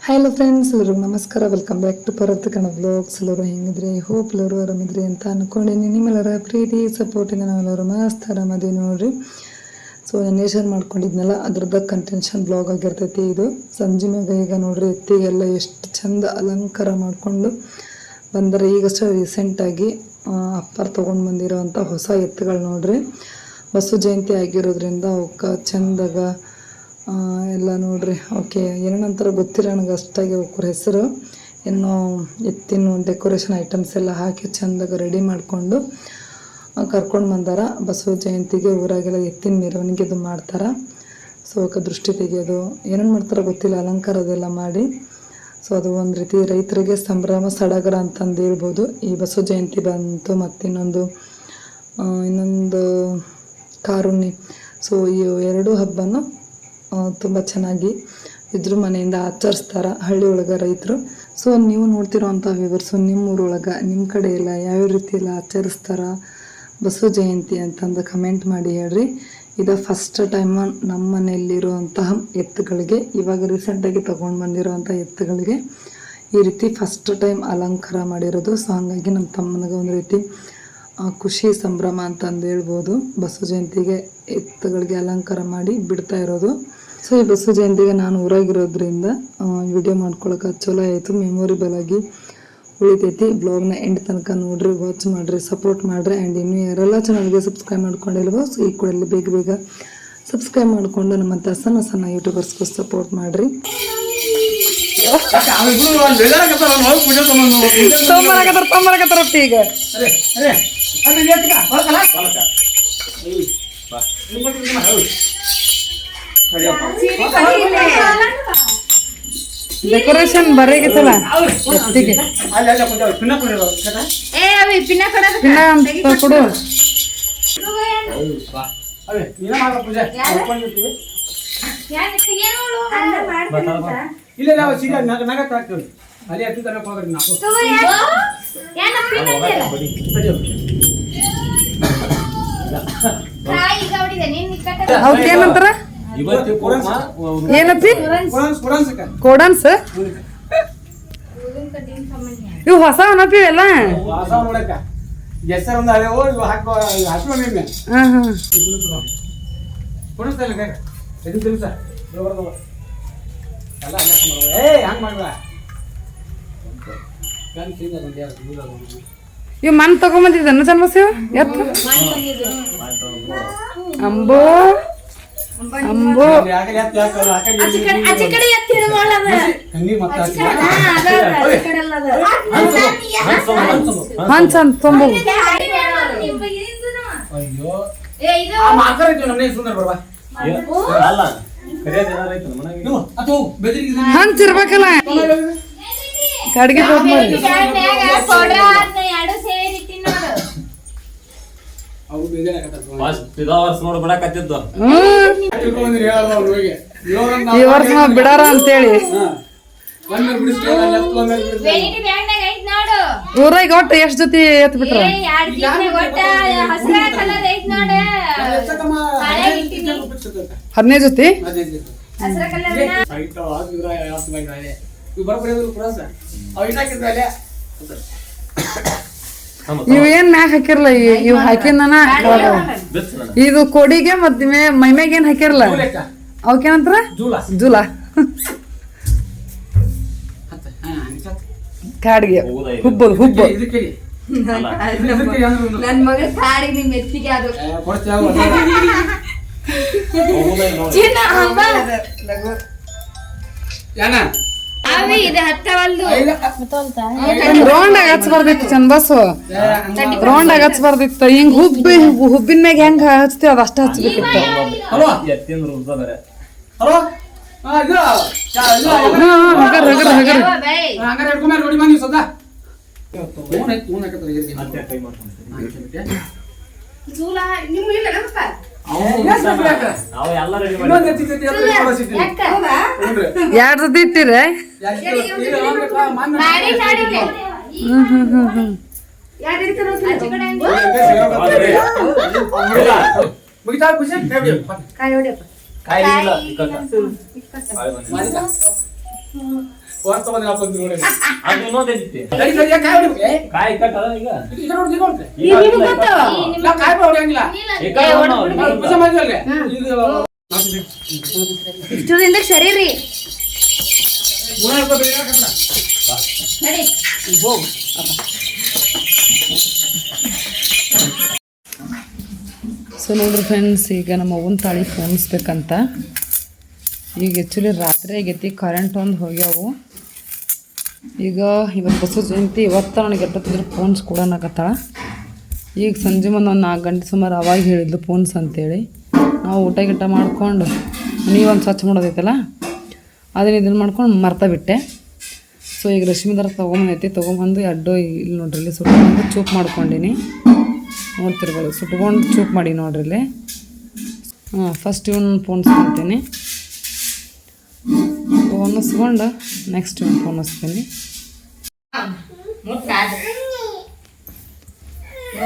Hello friends, ಎಲ್ಲರಿಗೂ ನಮಸ್ಕಾರ. Welcome back to Parath Kannada vlogs. ಎಲ್ಲರೂ ಹೆಂಗಿದ್ರಿ? ಹೋಪ್ ಎಲ್ಲರೂ ಆರಾಮಿದ್ರಿ ಅಂತ ಅಂದ್ಕೊಂಡಿನಿ. ನಿಮ್ಮೆಲ್ಲರ ಪ್ರೀತಿ ಸಪೋರ್ಟಿಂದ ನಾವೆಲ್ಲರೂ ಮಸ್ತ್ ಆರಾಮದೀವಿ ನೋಡ್ರಿ. ಸೊ ನೇಚರ್ ಮಾಡ್ಕೊಂಡಿದ್ನಲ್ಲ, ಅದ್ರದ್ದು ಕಂಟೆನ್ಷನ್ ಬ್ಲಾಗ್ ಆಗಿರ್ತೈತಿ ಇದು. ಸಂಜೆ ಮ್ಯಾಗ ಈಗ ನೋಡ್ರಿ, ಎತ್ತಿಗೆಲ್ಲ ಎಷ್ಟು ಚಂದ ಅಲಂಕಾರ ಮಾಡಿಕೊಂಡು ಬಂದರೆ. ಈಗಷ್ಟೇ ರೀಸೆಂಟಾಗಿ ಅಪ್ಪರ್ ತೊಗೊಂಡು ಬಂದಿರೋವಂಥ ಹೊಸ ಎತ್ತುಗಳು ನೋಡ್ರಿ. ಬಸವ ಜಯಂತಿ ಆಗಿರೋದ್ರಿಂದ ಅವಕ್ಕೆ ಚಂದಾಗ ಎಲ್ಲ ನೋಡ್ರಿ. ಓಕೆ, ಏನಂತಾರೆ ಗೊತ್ತಿಲ್ಲ ನನಗೆ ಅಷ್ಟಾಗಿ ಅವ್ರ ಹೆಸರು. ಏನೋ ಎತ್ತಿನ ಡೆಕೋರೇಷನ್ ಐಟಮ್ಸ್ ಎಲ್ಲ ಹಾಕಿ ಚೆಂದಾಗ ರೆಡಿ ಮಾಡಿಕೊಂಡು ಕರ್ಕೊಂಡು ಬಂದಾರ. ಬಸವ ಜಯಂತಿಗೆ ಊರಾಗೆಲ್ಲ ಎತ್ತಿನ ಮೆರವಣಿಗೆ ಅದು ಮಾಡ್ತಾರೆ. ಸೊ ಅವಕ್ಕೆ ದೃಷ್ಟಿ ತೆಗೆಯೋದು ಏನೇನು ಮಾಡ್ತಾರೋ ಗೊತ್ತಿಲ್ಲ, ಅಲಂಕಾರ ಅದೆಲ್ಲ ಮಾಡಿ. ಸೊ ಅದು ಒಂದು ರೀತಿ ರೈತರಿಗೆ ಸಂಭ್ರಮ ಸಡಗರ ಅಂತಂದು ಹೇಳ್ಬೋದು. ಈ ಬಸವ ಜಯಂತಿ ಬಂತು, ಮತ್ತು ಇನ್ನೊಂದು ಕಾರುಣ್ಯ. ಸೊ ಈ ಎರಡು ಹಬ್ಬನೂ ತುಂಬ ಚೆನ್ನಾಗಿ ಇದ್ರ ಮನೆಯಿಂದ ಆಚರಿಸ್ತಾರೆ ಹಳ್ಳಿ ಒಳಗೆ ರೈತರು. ಸೊ ನೀವು ನೋಡ್ತಿರೋವಂಥ ವ್ಯೂವರ್ಸು, ನಿಮ್ಮ ಊರೊಳಗೆ ನಿಮ್ಮ ಕಡೆ ಎಲ್ಲ ಯಾವ್ಯಾವ ರೀತಿ ಎಲ್ಲ ಆಚರಿಸ್ತಾರೆ ಬಸವ ಜಯಂತಿ ಅಂತಂದು ಕಮೆಂಟ್ ಮಾಡಿ ಹೇಳ್ರಿ. ಇದು ಫಸ್ಟ್ ಟೈಮ್ ನಮ್ಮ ಮನೆಯಲ್ಲಿರುವಂತಹ ಎತ್ತುಗಳಿಗೆ, ಇವಾಗ ರೀಸೆಂಟಾಗಿ ತೊಗೊಂಡು ಬಂದಿರೋವಂಥ ಎತ್ತುಗಳಿಗೆ ಈ ರೀತಿ ಫಸ್ಟ್ ಟೈಮ್ ಅಲಂಕಾರ ಮಾಡಿರೋದು. ಸೊ ಹಾಗಾಗಿ ನಮ್ಮ ತಮ್ಮನಿಗೆ ಒಂದು ರೀತಿ ಖುಷಿ ಸಂಭ್ರಮ ಅಂತಂದು ಹೇಳ್ಬೋದು. ಬಸವ ಜಯಂತಿಗೆ ಎತ್ತುಗಳಿಗೆ ಅಲಂಕಾರ ಮಾಡಿ ಬಿಡ್ತಾ ಇರೋದು. ಸೊ ಈ ಬಸವ ಜಯಂತಿಗೆ ನಾನು ಊರಾಗಿರೋದ್ರಿಂದ ವಿಡಿಯೋ ಮಾಡ್ಕೊಳಕ್ಕೆ ಚಲೋ ಆಯಿತು, ಮೆಮೊರಿಬಲ್ ಆಗಿ ಉಳಿತೈತಿ. ಬ್ಲಾಗ್ನ ಎಂಡ್ ತನಕ ನೋಡ್ರಿ, ವಾಚ್ ಮಾಡಿರಿ, ಸಪೋರ್ಟ್ ಮಾಡಿರಿ. ಆ್ಯಂಡ್ ಇನ್ನೂ ಯಾರೆಲ್ಲ ಚಾನಲ್ಗೆ ಸಬ್ಸ್ಕ್ರೈಬ್ ಮಾಡ್ಕೊಂಡಿಲ್ವೋ, ಸೊ ಈ ಕೂಡಲ್ಲಿ ಬೇಗ ಸಬ್ಸ್ಕ್ರೈಬ್ ಮಾಡಿಕೊಂಡು ನಮ್ಮಂಥ ಸಣ್ಣ ಯೂಟ್ಯೂಬರ್ಸ್ಗೂ ಸಪೋರ್ಟ್ ಮಾಡಿರಿ. ಈಗ ಡೆಕೋರೇಷನ್ ಬರೇಗಿತ್ತಲ್ಲ ಎತ್ತಿಗೆ, ಪಿನ್ನ ಕೊಡು. ಇಲ್ಲ ನಾವು ಸೀದಾ ನಗತ್ತ ಹಾಕ್ತೀವಿ. ಅಲ್ಲಿ ಹತ್ತಿ ತನಕ ಹೋಗ್ರಿ ನಾವು. ಏನಂತಾರ? ಏನತ್ತಿ? ಕೋಡನ್ಸ್. ಇವು ಹೊಸ ಅನಪಿ ಎಲ್ಲ ಹೆಸರೊಂದು ಅದೇವೋ ಇವು ಹಾಕೋ ನಿನ್ನೆ ಕೊಡಿಸ್ತಾ ಇಲ್ಲ ಎದು ದಿವಸ ಎಲ್ಲ ಹಂಗೆ ಮಾಡುವ. ಇವ್ ಮನ್ ತಗೊಂಬಂದಿದ್ದ ಜನ್ಮಸಿವ್ ಎತ್ತು ಅಂಬೋ ಅಂಬೋ ಹಂಚ ತೊಂಬು ಹಂಚಿರ್ಬೇಕಲ್ಲ ಕಡ್ಗೆ ಈ ವರ್ಷ ಬಿಡಾರ ಅಂತೇಳಿ ಊರಾಗ ಒಟ್ಟು ಎಷ್ಟು ಜೊತೆ ಎತ್ ಬಿಟ್ರ? 15 ಜೊತೆ. ಇವೇನ್ ಮ್ಯಾಗ ಹಾಕಿರ್ಲ, ಇವ್ ಹಾಕಿನ ಇದು ಕೊಡಿಗೆ ಮತ್ ಮೈಮ್ಯಾಗ ಏನ್ ಹಾಕಿರ್ಲ ಅವಕ್ಕೇನಂತಾರ? ಜೂಲ. ಕಾಡಿಗೆ ಹುಬ್ಬದು ಹುಬ್ಬು. ನನ್ ಮಗ ಕಾಡಿಗೆ ನಿಮ್ ಎತ್ತಿಗೆ ಅದು ರೌಂಡಾಗ ಹಚ್ಬಾರ್ದಿತ್ತು ಚಂದ ಬಸ್ಸು, ರೌಂಡಾಗ ಹಚ್ಬಾರ್ದಿತ್ತು. ಹಿಂಗ್ ಹುಬ್ಬಿನ ಮ್ಯಾಗ ಹೆಂಗ ಹಚ್ತೀವಿ ಅದ ಅಷ್ಟ ಹಚ್ಬೇಕಿತ್ತು. ಯಾರ ಜೊತೆ ಇಟ್ಟಿರ? ಹೊರತು ಬಂದ್ರೆ ಹಾಕೊಂಡ್ರು ನೋಡಿ. ಅದು ಇನ್ನೊಂದೈತಿ. ಸರಿ, ಸರಿ, ಯಾಕೆ ಕಾಯಿ ಹೊಡಿಬೇಕು? ಕಾಯಿ ಕಟ್ಟದ ಈಗ. ಈಗ ನೋಡಿ, ಈಗ ನೋಡಿ. ಈಗ ನಿಮ್ಗ್ ಗೊತ್ತವ? ನಾ ಕಾಯಿ ಹೊಡಿಯಂಗಿಲ್ಲ. ಈ ಕಾಯಿ ಹೊಡ್ದು ನಾವು ಉಪವಾಸ ಮಾಡಿದ್ವಲ್ಲ? ಈಗ ಇಷ್ಟು ದಿನದಾಗ ಸರಿ ರೀ ಗುಣ ಇರ್ಬೇಕು, ಬೇಗ ಹಾಕಲ್ಲ. ನಡಿ. ಈಗ ಹೋಗು. ಸೊ ನೋಡ್ರಿ ಫ್ರೆಂಡ್ಸ್, ಈಗ ನಮ್ಮ ಅವ್ವನ ತಾಳಿ ಪೋಣಿಸ್ಬೇಕಂತ. ಈಗ ಆ್ಯಕ್ಚುಲಿ ರಾತ್ರಿ ಆಗೈತಿ, ಕರೆಂಟ್ ಒಂದು ಹೋಗ್ಯಾವು. ಈಗ ಇವತ್ತು ಬಸವ ಜಯಂತಿ, ಇವತ್ತು ನನಗೆ ಎಟ್ಟೊತ್ತಿದ್ರೆ ಫೋನ್ಸ್ ಕೊಡೋಣಕತ್ತಾಳ. ಈಗ ಸಂಜೆ ಮುಂದೆ ಒಂದು 4 ಗಂಟೆ ಸುಮಾರು ಅವಾಗ ಹೇಳಿದ್ಲು ಫೋನ್ಸ್ ಅಂತೇಳಿ. ನಾವು ಊಟ ಗಿಟ ಮಾಡ್ಕೊಂಡು ನೀವೊಂದು ಸ್ವಚ್ಛ ಮಾಡೋದೈತಲ್ಲ, ಅದನ್ನ ಇದನ್ನು ಮಾಡ್ಕೊಂಡು ಮರ್ತಾ ಬಿಟ್ಟೆ. ಸೊ ಈಗ ರಶ್ಮಿದಾರ ತೊಗೊಂಬಂದು ಅಡ್ಡು ಇಲ್ಲಿ ನೋಡ್ರಿ, ಇಲ್ಲಿ ಸುಟ್ಕೊಂಡು ಚೂಪ್ ಮಾಡ್ಕೊಂಡೀನಿ. ನೋಡ್ತಿರ್ಬೋದು, ಸುಟ್ಕೊಂಡು ಚೂಪ್ ಮಾಡಿ ನೋಡ್ರಿ ಇಲ್ಲಿ. ಫಸ್ಟ್ ಇವನು ಪೋಣಿಸ್ಕೊತೀನಿ, ಪೋಣಿಸ್ಕೊಂಡು ನೆಕ್ಸ್ಟ್ ಇವನು ಪೋಣಿಸ್ತೀನಿ.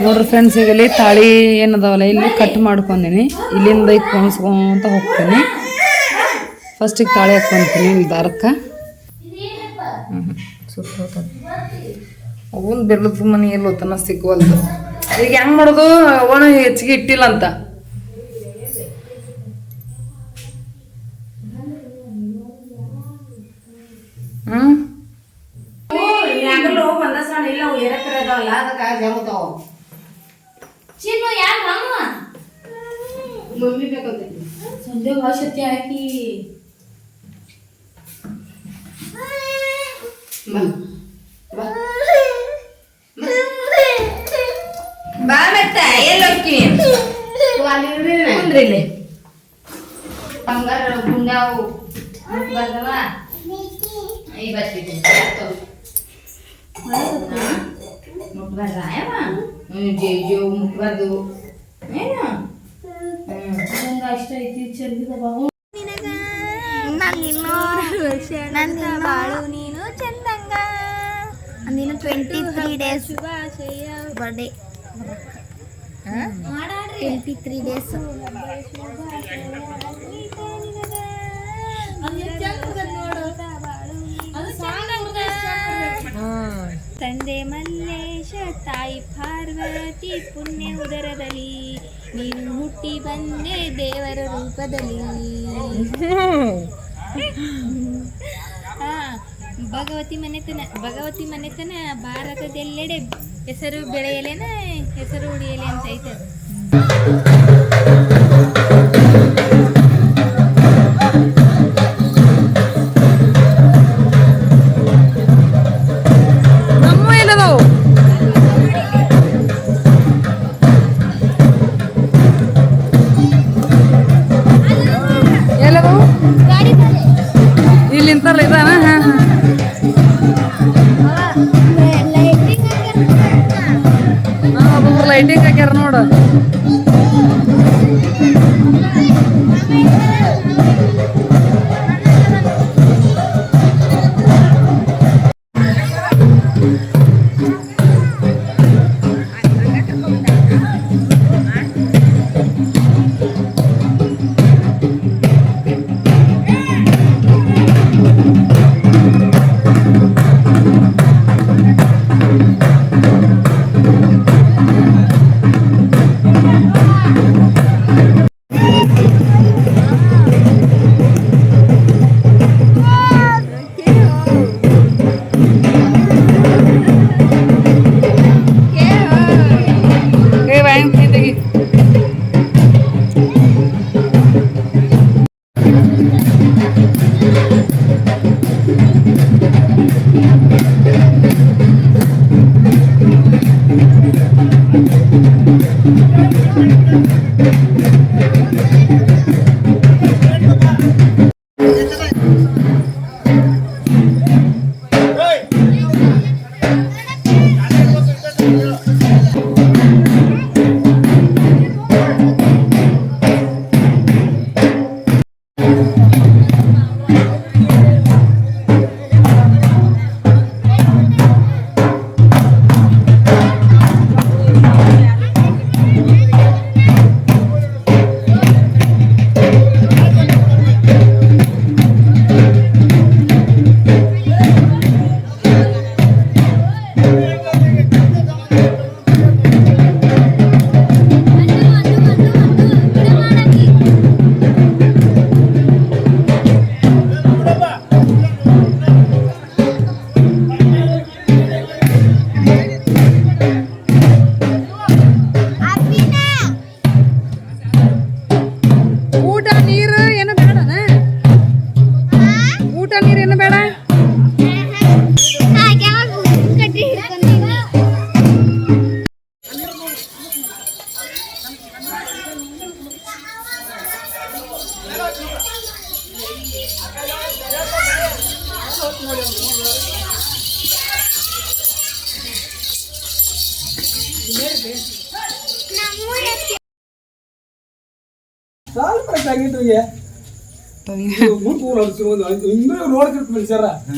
ನೋಡ್ರಿ ಫ್ರೆಂಡ್ಸ್, ಈಗ ಇಲ್ಲಿ ತಾಳಿ ಏನದಾವಲ್ಲ ಇಲ್ಲಿ ಕಟ್ ಮಾಡ್ಕೊಂಡೀನಿ. ಇಲ್ಲಿಂದ ಈಗ ಪೋಣಿಸ್ಕೊಂತ ಹೋಗ್ತೀನಿ. ಫಸ್ಟಿಗೆ ತಾಳಿ ಹಾಕ್ಕೊಂತೀನಿ ಇಲ್ಲಿ ದಾರಕ್ಕೆ. ಅವನ್ ಬೆರ್ಲದ ಮನೆ ಎಲ್ಲೋ ತನ ಸಿಗುವಲ್ದು. ಈಗ ಹೆಂಗ್ ಮಾಡೋದು, ಅವನು ಹೆಚ್ಚಿಗೆ ಇಟ್ಟಿಲ್ಲ ಅಂತ. ಚಿನ್ನು ಯಾರು ಮಾಮ ಮಮ್ಮಿ ಬೇಕಂತ ಸಂಜೆ ಭಾಷೆ ಹಾಕಿ ಬಾ ಮತ್ತೆ ಎಲ್ಲೋಗ್ತೀನಿ ಕುಂದ್ರಿಲ್ಲಿ ಬಂಗಾರ ಗುಂಡಾವು ಬರ್ದವ ಈ ಬರ್ತಿದ್ದೀನಿ ಮುಟ್ಬಾರ್ದ ಜೇಜು ಮುಟ್ಬಾರ್ದು ಏನು ಅಷ್ಟ ಐತಿ ಚಂದಿದ ಬಾವು ನನ್ನ ಬಾಳು ನೀನು ಚಂದಂಗ ನೀನು 23 ಡೇಸ್ ಬರ್ಡೇ 23 ಡೇಸ್ ತಂದೆ ಮಲ್ಲೇಶ ತಾಯಿ ಪಾರ್ವತಿ ಪುಣ್ಯ ಉದರದಲ್ಲಿ ನೀನು ಹುಟ್ಟಿ ಬಂದೆ ದೇವರ ರೂಪದಲ್ಲಿ ಭಗವತಿ ಮನೆತನ ಭಾರತದೆಲ್ಲೆಡೆ ಹೆಸರು ಬೆಳೆಯಲೇನ ಹೆಸರು ಉಳಿಯಲೆ ಅಂತ ಐತೆ. ಇಲ್ಲಿ ನಿಂತಾರಲ್ಲ ಇದಾನ. ಲೈಟಿಂಗ್ ಹಾಕ್ಯಾರ ನೋಡು.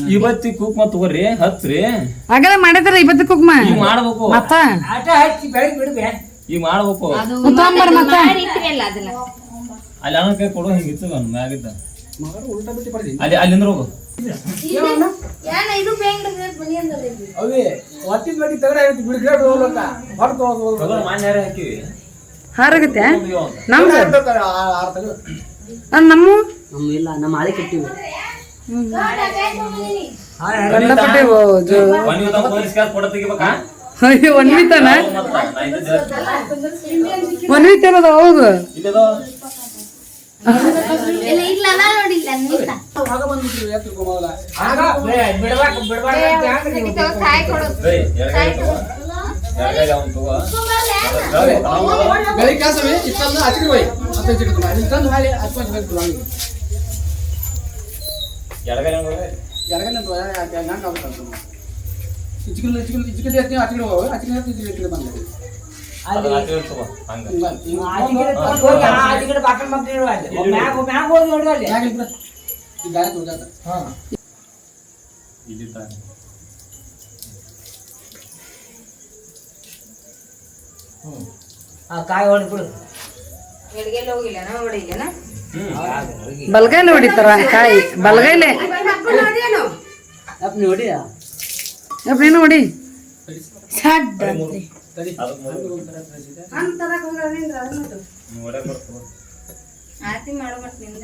ಇವತ್ತಿ ಕುಕ್ಮ ತಗೋರಿ ಹಚ್ರಿ ಆಗಲೇ ಮಾಡಿದ್ರ ಇವತ್ತು ಕುಕ್ಮ ಈಗ ಮಾಡ್ಬೇಕು ಮತ್ತ ಆಟ ಹಚ್ಚಿ ಬೆಳಗ್ಗೆ ಬಿಡ್ಬೇ ಈಗ ಮಾಡ್ಬೇಕು ಅದು ತೊಗೊಂಬರ್ರಿ ಮತ್ತೆ. ಮಾಡಿ ಇಟ್ಟಿರಲ್ಲ ಅದನ್ನ ಅಲ್ಲಿ ಅವನ ಕೈ ಕೊಡು ಹಿಂಗಿತ್ತು ಮ್ಯಾಗಿದ್ದ ಮಗರು ಉಲ್ಟಾ ಬಿಟ್ಟು ಪಡೆದಿ ಅಲ್ಲಿ ಅಲ್ಲಿಂದ್ರ ಹೋಗು ಯಾನ ಇದು ಬೇಂಗ್ ಬನಿ ಅಂದ್ರೆ ಅವೇ ಒತ್ತಿ ಬಡಿ ತಗಡೆ ಆಯ್ತು ಬಿಡ್ಗ್ರೇಡ್ ಹೋಗ್ಲಕ್ಕ ಹೊರತು ತಗೋರ್ ಮಾನ್ಯಾರ ಹಾಕಿವಿ ಹಾರಾಗತ್ತೆ ಹೋಗ್ತೀವಿ ನಮ್ದು ಆರು ತಗಡು ನಮ್ಮ ನಮ್ಮ ಇಲ್ಲ ನಮ್ಮ ಆಳೆ ಕೆಟ್ಟಿವಿ ಗಂಡಪಟ್ಟೆ ಮನೆ ಉದ್ದ ಪೊಲೀಸ್ ಕಾರ್ ಕೊಡ ತೆಗಿಬೇಕಾ ಅಯ್ಯೋ ಒನ್ವಿತಾನ ಮತ್ತ ನಾ ಇದ್ದ ಜಾಸ್ತಿ. ಒನ್ವಿತಾನದ ಹೌದು ಇಲ್ಲದೋ ಇಲ್ಲ ಇಲ್ಲ ನಾ ನೋಡಿಲ್ಲ ನಿಂತ ಮಗ ಬಂದ್ಬಿಟ್ರು ಎತ್ತು ಮೊದಲ ಕಾಯಿ ಕೊಡು ಏಯ್ ಎಡಗೈ ತಗೋ ಎಡಗೈ ಅವ್ನು ತಗೋ ಬೆಳಿಗ್ಗೆ ಕೆಲಸವೇ ಇಷ್ಟೊಂದು ಹಚ್ಚಿಗೆ ಹೋಯ್ ಮತ್ತೆ ಚಿಕ್ಕ ಇಷ್ಟೊಂದು ಹಾಳಿ ಹಚ್ಕೊಂಡು ಬೇಕು ನಮಗೆ ಎಡಗೈ ಹೋಗಿ ಎರಗನೆ ಹಂಗೆ ಆಗುತ್ತೆ ಇಚ್ಚಿಗೆ ಹಚ್ಚಿಗೆ ಹೋಗು ಹಚ್ಚಿಗೆ ಇಚ್ಚಿಗೆ ಬಂದೆ ಅದು ಹಾಕಿ ತಗೋ ಹಂಗ ಇದಿತ್ತ ಕಾಯಿ ಹೊಡೆದ್ಬಿಡು ಎಡಗೆಲ್ಲ ಹೋಗಿಲ್ಲ ನಾ ಹೊಡಿಲ್ಲನ ಬಲ್ಗೈಲೆ ಹೊಡಿತಾರ ಕಾಯಿ ಬಲ್ಗೈಲೆ ಅಪ್ಪ ನೀ ಹೊಡಿಯ ನೀನು ಹೊಡಿ ಆರತಿ ಮಾಡೋ ಮತ್ ನಿಂದ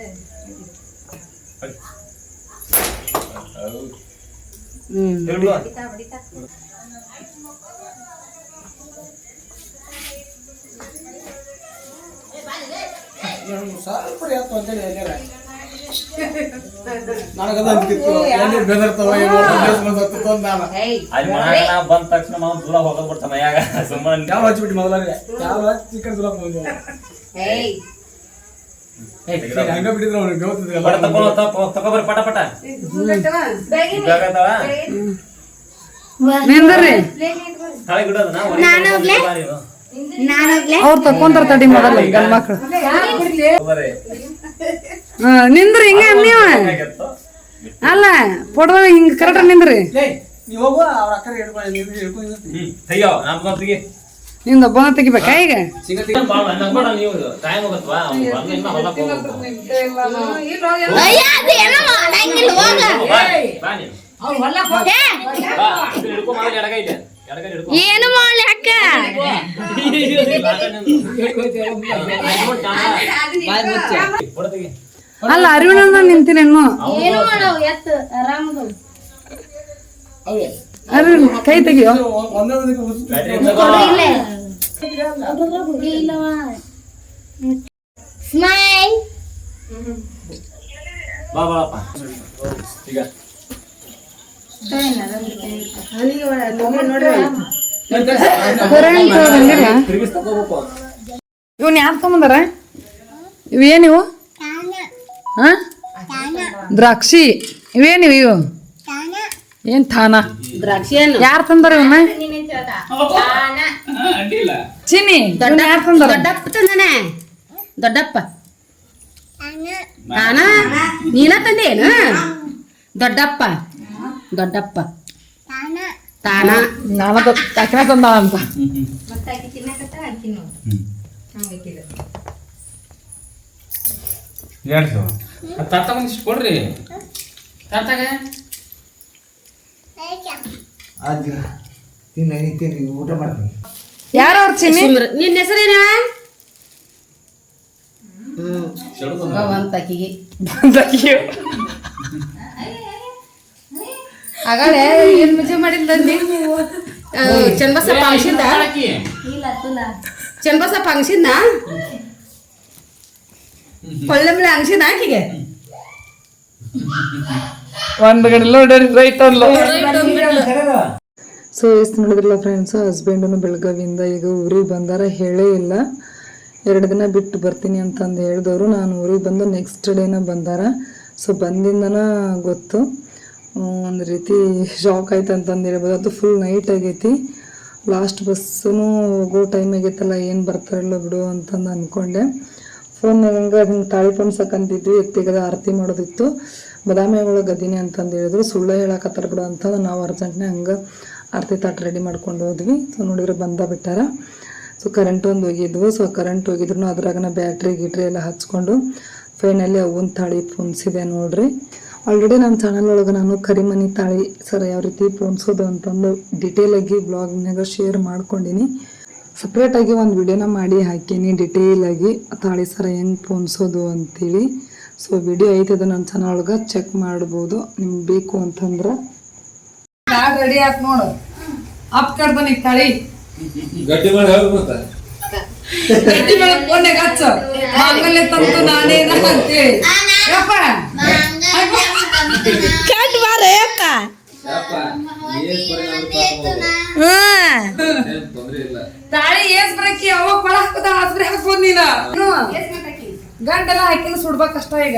ಹೊಡಿತಾ ಹೊಡಿತಾ ಸ್ವಲ್ಪ ಎತ್ತು ಅಂತೇಳಿ ಹೇಳ್ಯಾರ ನನಗದ ಅಂತಿತ್ತು ಎಲ್ಲಿ ಬೆದರ್ತಾವ ಏಯ್ ಅಲ್ಲಿ ಮನೆಯಾಗ ನಾ ಬಂದ ತಕ್ಷಣ ಮಾವ ದೂರ ಹೋಗೋದ್ ಬಿಡ್ತ ಮನ್ಯಾಗ ಸುಮ್ಮನೆ ಯಾವ ಹಚ್ಚಿಬಿಟ್ಟು ಮೊದಲಾಗೆ ಯಾವ ಚಿಕನ್ ದೂರ ಬಂದು ಏಯ್ ಹಂಗ ಬಿಟ್ಟಿದ್ರು ಅವ್ನಿಗೆ ಗೌತಿದ್ರಲ್ಲ ಪಟ ತಗೋಬರ್ರಿ ಪಟ ಪಟ ಬೇಕಾಗ್ತಾವ ನಿಂದ್ರಿ ತಾಳಿ ಬಿಡೋದು ನಾ ಅವ್ರು ತಕೊಂತಾರ ತಡಿ ಮೊದಲ ಗಂಡ ಮಕ್ಳು ನಿಂದ್ರಿ ಹಿಂಗ ನೀವ ಅಲ್ಲ ಪೊಡದಾಗ ಹಿಂಗ ಕರೆಕ್ಟ್ ನಿಂದ್ರಿ ನೀವು ಹೋಗು ಅವ್ರ ಅಕ್ಕರೆ ಹಿಡ್ಕೊಂಡು ಅಯ್ಯೋ ನಮ್ ಗೊತ್ತಿಗೆ ನಿಂದ ಒಬ್ಬನ ತೆಗಿಬೇಕಾ ಈಗ ನೀವು ಟೈಮ್ ಹೋಗತ್ವಾ ಹೊಲಕ್ ಹೋಗ್ಬೇಕು ಅಯ್ಯ ಅದು ಏನೋ ಮಾಡಂಗಿಲ್ಲ ಹೋಗ ಬಾ ನೀನು ಅವ್ನು ಹೊಲಕ್ಕೆ ಹೋಗ ಬಾ ಇದು ಹಿಡ್ಕೊ ಮೊದಲು ಎಡಗೈ ಇದೆ ಎಡಗೈ ಹಿಡ್ಕೊ ಏನು ಮಾಡ್ಲಿ ಅಕ್ಕ ಕೊಡತಿಗೆ ಅಲ್ಲ ಅರಿವಿನ ನಿಂತೀನಿ ಇನ್ನು ಏನು ಮಾಡವು ಎತ್ತು ಆರಾಮದು ಅವೇ ಅರಿವಿನ ಕೈ ತೆಗಿಯೋ ಒಂದೊಂದಕ್ಕೆ ಸ್ಮೈಲ್ ಬಾ ಬಾಳಪ್ಪ ಈಗ ತಿರುಗಿಸ್ ತಗೋಬೇಕು ಇವನ್ ಯಾರು ತಗೊಂಬಂದಾರ ಇವೇನಿವು ಹಾ ದ್ರಾಕ್ಷಿ ಇವೇನಿವು ಇವು ಏನ್ ಥಾನ ದ್ರಾಕ್ಷಿ ಯಾರು ತಂದಾರ ಇವನ್ನ ಚಿನ್ನಿ ಯಾರು ತಂದಾರ ದೊಡ್ಡಪ್ಪ ತಂದನೆ ದೊಡ್ಡಪ್ಪ ನಾನ ನೀನ ತಂದೇನು ದೊಡ್ಡಪ್ಪ ದೊಡ್ಡಪ್ಪ ತಾನ ನಾನು ತಕ್ಷಣ ತಂದಾಳ ಅಂತ ಮತ್ತೆ ಆಕಿ ತಿನ್ನಕತ್ತ ಆಕಿ ನೋಡು ಹಂಗಿಲ್ಲ ಹೇಳ್ಸು ತಾತ ಒಂದಿಷ್ಟು ಕೊಡ್ರಿ ತಾತಾಗ ತಿನ್ನಿ ಊಟ ಮಾಡ್ತೀನಿ ಯಾರು ಅವ್ರ ಚಿನ್ನಿ ನಿನ್ನ ಹೆಸರೇನ ಭಗವಂತಕಿಗೆ ಆಗಾಳೆ ಏನ್ ಮಜಾ ಮಾಡಿಲ್ಲ ಚನ್ನಬಸ ಫಂಕ್ಷನ್ ಚನ್ನಬಸ ಫಂಕ್ಷನ್ ಕೊಳ್ಳೆಂಬಳೆ ಅಂಗಸಿನ ಆಕಿಗೆ ಒಂದ್ ಗಂಟೆ ನೋಡ್ರಿ ರೈಟ್ ಅಲ್ಲ ಸೊ ಎಷ್ಟು ನೋಡಿದ್ರಲ್ಲ ಫ್ರೆಂಡ್ಸ್ ಹಸ್ಬೆಂಡನು ಬೆಳಗಾವಿಯಿಂದ ಈಗ ಊರಿಗೆ ಬಂದಾರ ಹೇಳೇ ಇಲ್ಲ 2 ದಿನ ಬಿಟ್ಟು ಬರ್ತೀನಿ ಅಂತಂದು ಹೇಳಿದವರು ನಾನು ಊರಿಗೆ ಬಂದು ನೆಕ್ಸ್ಟ್ ಡೇನ ಬಂದಾರ ಸೊ ಬಂದಿಂದನ ಗೊತ್ತು ಒಂದು ರೀತಿ ಶಾಕ್ ಆಯ್ತು ಅಂತಂದು ಹೇಳ್ಬೋದು. ಅದು ಫುಲ್ ನೈಟ್ ಆಗೈತಿ, ಲಾಸ್ಟ್ ಬಸ್ಸೂ ಹೋಗೋ ಟೈಮ್ ಆಗೈತಲ್ಲ, ಏನು ಬರ್ತಾರಲ್ಲ ಬಿಡು ಅಂತಂದು ಅಂದ್ಕೊಂಡೆ. ಫೋನ್ನಾಗ ಹಿಂಗೆ ತಾಳಿ ಪೊಣ್ಸಕ್ಕಂತಿದ್ವಿ, ಎತ್ತಿಗದ ಆರತಿ ಮಾಡೋದಿತ್ತು. ಬದಾಮಿ ಒಳಗೆ ಗದಿನಿ ಅಂತಂದು ಹೇಳಿದ್ರು, ಸುಳ್ಳು ಹೇಳಕತ್ತಾರ ಬಿಡು ಅಂತಂದು ನಾವು ಅರ್ಜೆಂಟ್ನೇ ಹಂಗೆ ಆರತಿ ತಾಟ್ ರೆಡಿ ಮಾಡ್ಕೊಂಡು ಹೋದ್ವಿ. ಸೊ ನೋಡಿದ್ರೆ ಬಂದ ಬಿಟ್ಟಾರ. ಸೊ ಕರೆಂಟ್ ಒಂದು ಹೋಗಿದ್ವು. ಸೊ ಕರೆಂಟ್ ಹೋಗಿದ್ರು ಅದ್ರಾಗನ ಬ್ಯಾಟ್ರಿ ಗಿಟ್ರಿ ಎಲ್ಲ ಹಚ್ಕೊಂಡು ಫೈನಲಿ ಅವನ ತಾಳಿ ಪೊನ್ಸಿದೆ ನೋಡ್ರಿ. ಆಲ್ರೆಡಿ ನಮ್ಮ ಚಾನಲ್ ಒಳಗೆ ನಾನು ಕರಿಮನಿ ತಾಳಿ ಸರ್ ಯಾವ ರೀತಿ ಪೊನ್ಸೋದು ಅಂತಂದು ಡಿಟೇಲಾಗಿ ಬ್ಲಾಗ್ನಾಗ ಶೇರ್ ಮಾಡ್ಕೊಂಡಿನಿ. ಸಪ್ರೇಟಾಗಿ ಒಂದು ವಿಡಿಯೋನ ಮಾಡಿ ಹಾಕೀನಿ ಡಿಟೇಲಾಗಿ ತಾಳಿ ಸರ ಹೆಂಗೆ ಪೊನ್ಸೋದು ಅಂತೇಳಿ. ಸೊ ವಿಡಿಯೋ ಐತೆ ಅದು ನನ್ನ ಚಾನಲ್ ಒಳಗೆ ಚೆಕ್ ಮಾಡ್ಬೋದು ನಿಮ್ಗೆ ಬೇಕು ಅಂತಂದ್ರೆ. ರೆಡಿ ಆಯ್ತು ನೋಡು, ಅಪ್ ಕಡ್ದನಿ ತಾಳಿ ಗಟ್ಟಿ ಮಾಡಿ ಹೇಳ್ಬೇಕು ಗಟ್ಟಿ ಮೇಲೆ ಫೋನ್ಯಾಗ ಹಚ್ಚ ಮಾಂಗಲ್ಯ ತಂತು ನಾನೇನ ಅಂತೇಳಿ. ಯಪ್ಪ ಕಟ್ ಬಾರೆ ಅಕ್ಕ. ತಾಳಿ ಏಸ್ ಬರಕಿ ಅವ ಕೊಳ ಹಾಕದ ಹಸ್ಬ್ರೆ ಹಾಕ್ಬೋದು ನೀನ. ಗಂಟೆಲ್ಲ ಹಾಕಿನ ಸುಡ್ಬೇಕಷ್ಟ ಈಗ.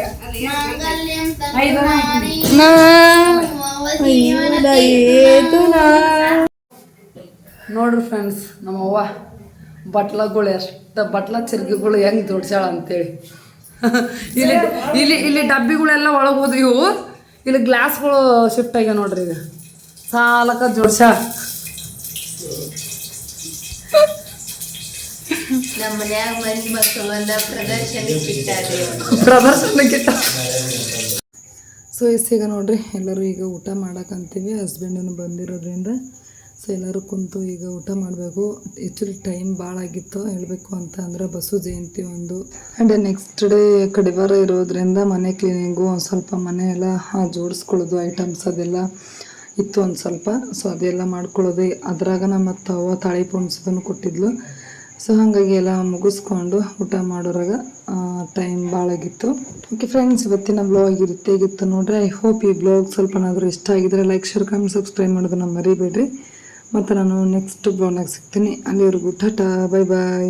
ನೋಡ್ರಿ ಫ್ರೆಂಡ್ಸ್, ನಮ್ಮವ್ವ ಬಟ್ಲಗಳು ಎಷ್ಟು ಬಟ್ಲ ಚಿರ್ಗಿಗಳು ಹೆಂಗೆ ಜೋಡ್ಸ್ಯಾಳ ಅಂತೇಳಿ. ಇಲ್ಲಿ ಇಲ್ಲಿ ಇಲ್ಲಿ ಡಬ್ಬಿಗಳೆಲ್ಲ ಒಳಗೆ ಹೋದ್ವು. ಇವು ಇಲ್ಲಿ ಗ್ಲಾಸ್ಗಳು ಶಿಫ್ಟ್ ಆಗ್ಯಾವ ನೋಡ್ರಿ, ಈಗ ಸಾಲಕ ಜೋಡ್ಸ್ಯಾಳ. ನಮ್ಮ ಮನ್ಯಾಗ ಮಂದಿ ಮಕ್ಕಳು ಬಂದ ಪ್ರದರ್ಶನಕ್ಕಿಟ್ಟ. ಸೊ ಈಗ ನೋಡ್ರಿ ಎಲ್ಲರೂ ಈಗ ಊಟ ಮಾಡಕ್ಕಂತೀವಿ. ಹಸ್ಬೆಂಡನ್ನು ಬಂದಿರೋದ್ರಿಂದ ಸೊ ಎಲ್ಲರೂ ಕುಂತು ಈಗ ಊಟ ಮಾಡಬೇಕು. ಆ್ಯಕ್ಚುಲಿ ಟೈಮ್ ಭಾಳ ಆಗಿತ್ತು ಹೇಳಬೇಕು ಅಂತ ಅಂದ್ರೆ ಬಸವ ಜಯಂತಿ ಒಂದು ಆ್ಯಂಡ್ ನೆಕ್ಸ್ಟ್ ಡೇ ಕಡಿವಾರ ಇರೋದ್ರಿಂದ ಮನೆ ಕ್ಲೀನಿಂಗು ಒಂದು ಸ್ವಲ್ಪ ಮನೆ ಎಲ್ಲ ಜೋಡಿಸ್ಕೊಳ್ಳೋದು ಐಟಮ್ಸ್ ಅದೆಲ್ಲ ಇತ್ತು ಒಂದು ಸ್ವಲ್ಪ. ಸೊ ಅದೆಲ್ಲ ಮಾಡ್ಕೊಳ್ಳೋದು, ಅದ್ರಾಗ ನಮ್ಮ ಅವ್ವ ತಾಳಿ ಪೊಣ್ಸೋದನ್ನು ಕೊಟ್ಟಿದ್ಲು. ಸೊ ಹಾಗಾಗಿ ಎಲ್ಲ ಮುಗಿಸ್ಕೊಂಡು ಊಟ ಮಾಡೋರಾಗ ಟೈಮ್ ಭಾಳ ಆಗಿತ್ತು. ಓಕೆ ಫ್ರೆಂಡ್ಸ್, ಇವತ್ತಿನ ಬ್ಲಾಗ್ ಇರುತ್ತೆ ಹೇಗಿತ್ತು ನೋಡ್ರಿ. ಐ ಹೋಪ್ ಈ ಬ್ಲಾಗ್ ಸ್ವಲ್ಪನಾದರೂ ಇಷ್ಟ ಆಗಿದ್ರೆ ಲೈಕ್ ಶೇರ್ ಕಮೆಂಟ್ ಸಬ್ಸ್ಕ್ರೈಬ್ ಮಾಡೋದನ್ನ ಮರಿಬೇಡ್ರಿ. ಮತ್ತು ನಾನು ನೆಕ್ಸ್ಟ್ ಬ್ಲಾಗ್ನಾಗ ಸಿಗ್ತೀನಿ. ಅಲ್ಲಿವರೆಗೂ ಟಾಟಾ, ಬೈ ಬಾಯ್.